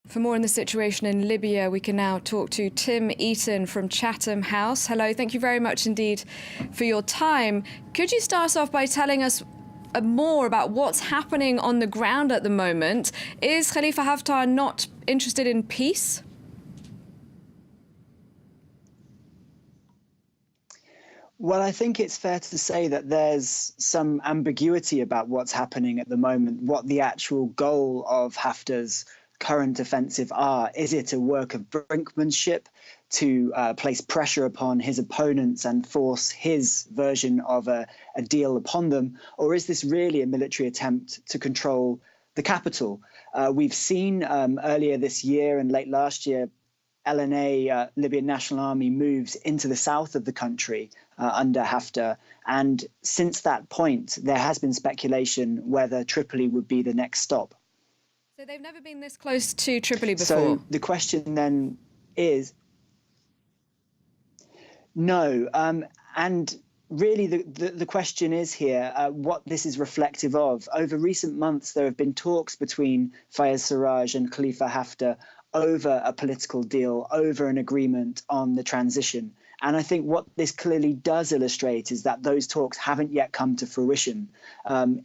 For more on the situation in Libya, we can now talk to Tim Eaton from Chatham House. Hello, thank you very much indeed for your time. Could you start us off by telling us more about what's happening on the ground at the moment? Is Khalifa Haftar not interested in peace? Well, I think it's fair to say that there's some ambiguity about what's happening at the moment, what the actual goal of Haftar's current offensive are. Is it a work of brinkmanship to place pressure upon his opponents and force his version of a deal upon them? Or is this really a military attempt to control the capital? We've seen earlier this year and late last year, LNA, Libyan National Army, moves into the south of the country under Haftar. And since that point, there has been speculation whether Tripoli would be the next stop. So they've never been this close to Tripoli before? So the question then is, no. And really the question is here what this is reflective of. Over recent months, there have been talks between Fayez Sarraj and Khalifa Haftar over a political deal, over an agreement on the transition. And I think what this clearly does illustrate is that those talks haven't yet come to fruition.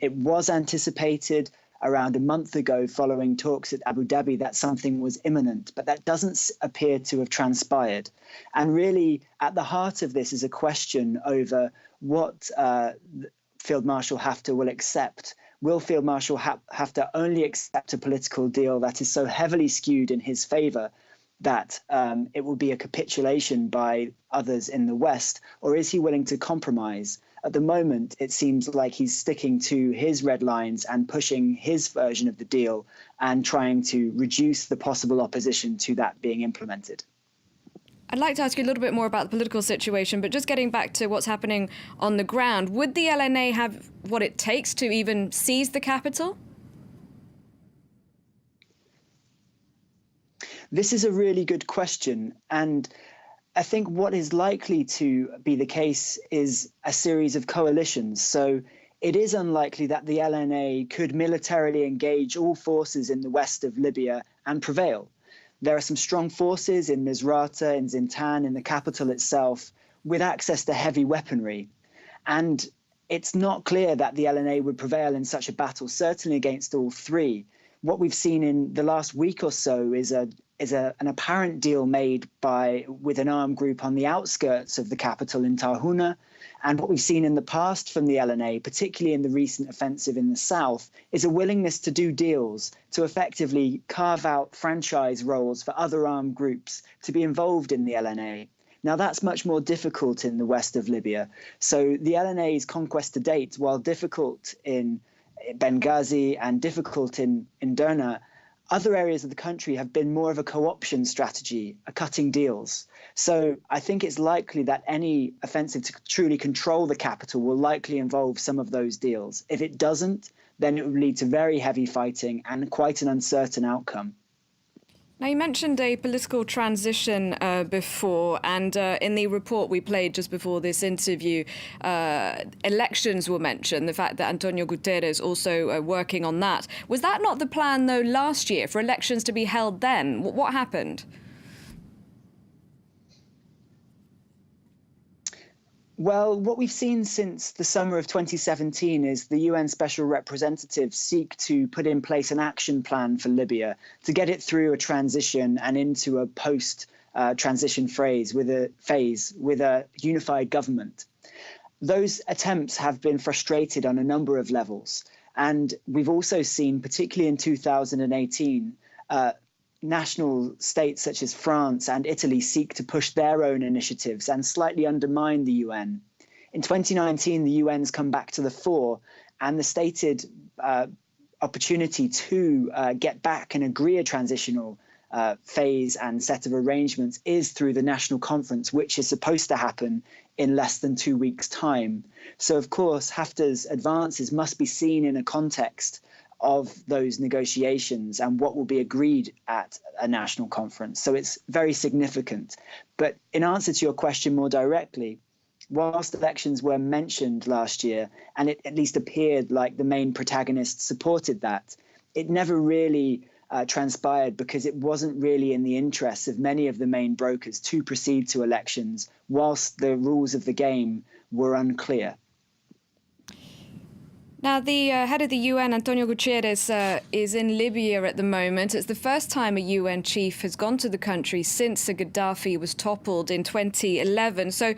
It was anticipated around a month ago following talks at Abu Dhabi that something was imminent, but that doesn't appear to have transpired. And really, at the heart of this is a question over what Field Marshal Haftar will accept. Will Field Marshal Haftar only accept a political deal that is so heavily skewed in his favor that it will be a capitulation by others in the West, or is he willing to compromise? At the moment, it seems like he's sticking to his red lines and pushing his version of the deal and trying to reduce the possible opposition to that being implemented. I'd like to ask you a little bit more about the political situation, but just getting back to what's happening on the ground, would the LNA have what it takes to even seize the capital? This is a really good question. And I think what is likely to be the case is a series of coalitions. So it is unlikely that the LNA could militarily engage all forces in the west of Libya and prevail. There are some strong forces in Misrata, in Zintan, in the capital itself, with access to heavy weaponry. And it's not clear that the LNA would prevail in such a battle, certainly against all three. What we've seen in the last week or so is an apparent deal made with an armed group on the outskirts of the capital in Tarhuna. And what we've seen in the past from the LNA, particularly in the recent offensive in the south, is a willingness to do deals, to effectively carve out franchise roles for other armed groups to be involved in the LNA. Now, that's much more difficult in the west of Libya. So the LNA's conquest to date, while difficult in Benghazi and difficult in Derna, other areas of the country have been more of a co-option strategy, a cutting deals. So I think it's likely that any offensive to truly control the capital will likely involve some of those deals. If it doesn't, then it would lead to very heavy fighting and quite an uncertain outcome. Now, you mentioned a political transition before, and in the report we played just before this interview, elections were mentioned, the fact that Antonio Guterres also working on that. Was that not the plan, though, last year, for elections to be held then? What happened? Well, what we've seen since the summer of 2017 is the UN Special Representative seek to put in place an action plan for Libya to get it through a transition and into a post-transition phase with a unified government. Those attempts have been frustrated on a number of levels. And we've also seen, particularly in 2018, national states such as France and Italy seek to push their own initiatives and slightly undermine the UN. In 2019, the UN's come back to the fore, and the stated opportunity to get back and agree a transitional phase and set of arrangements is through the National Conference, which is supposed to happen in less than 2 weeks' time. So, of course, Haftar's advances must be seen in a context of those negotiations and what will be agreed at a national conference. So it's very significant. But in answer to your question more directly, whilst elections were mentioned last year, and it at least appeared like the main protagonists supported that, it never really transpired because it wasn't really in the interests of many of the main brokers to proceed to elections whilst the rules of the game were unclear. Now, the head of the UN, Antonio Guterres, is in Libya at the moment. It's the first time a UN chief has gone to the country since Gaddafi was toppled in 2011. So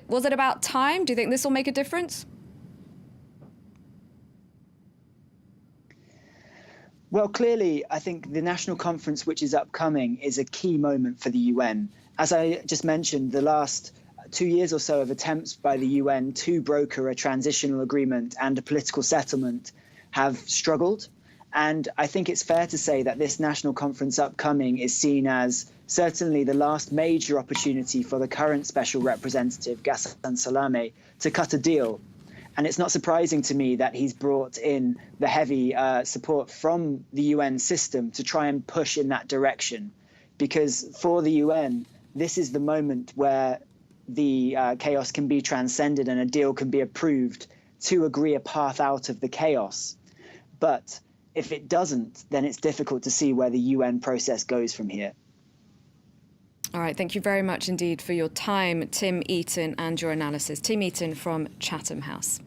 was it about time? Do you think this will make a difference? Well, clearly, I think the national conference, which is upcoming, is a key moment for the UN. As I just mentioned, the last 2 years or so of attempts by the UN to broker a transitional agreement and a political settlement have struggled. And I think it's fair to say that this national conference upcoming is seen as certainly the last major opportunity for the current special representative, Ghassan Salameh, to cut a deal. And it's not surprising to me that he's brought in the heavy support from the UN system to try and push in that direction. Because for the UN, this is the moment where the chaos can be transcended and a deal can be approved to agree a path out of the chaos. But if it doesn't, then it's difficult to see where the UN process goes from here. All right, thank you very much indeed for your time, Tim Eaton, and your analysis. Tim Eaton from Chatham House.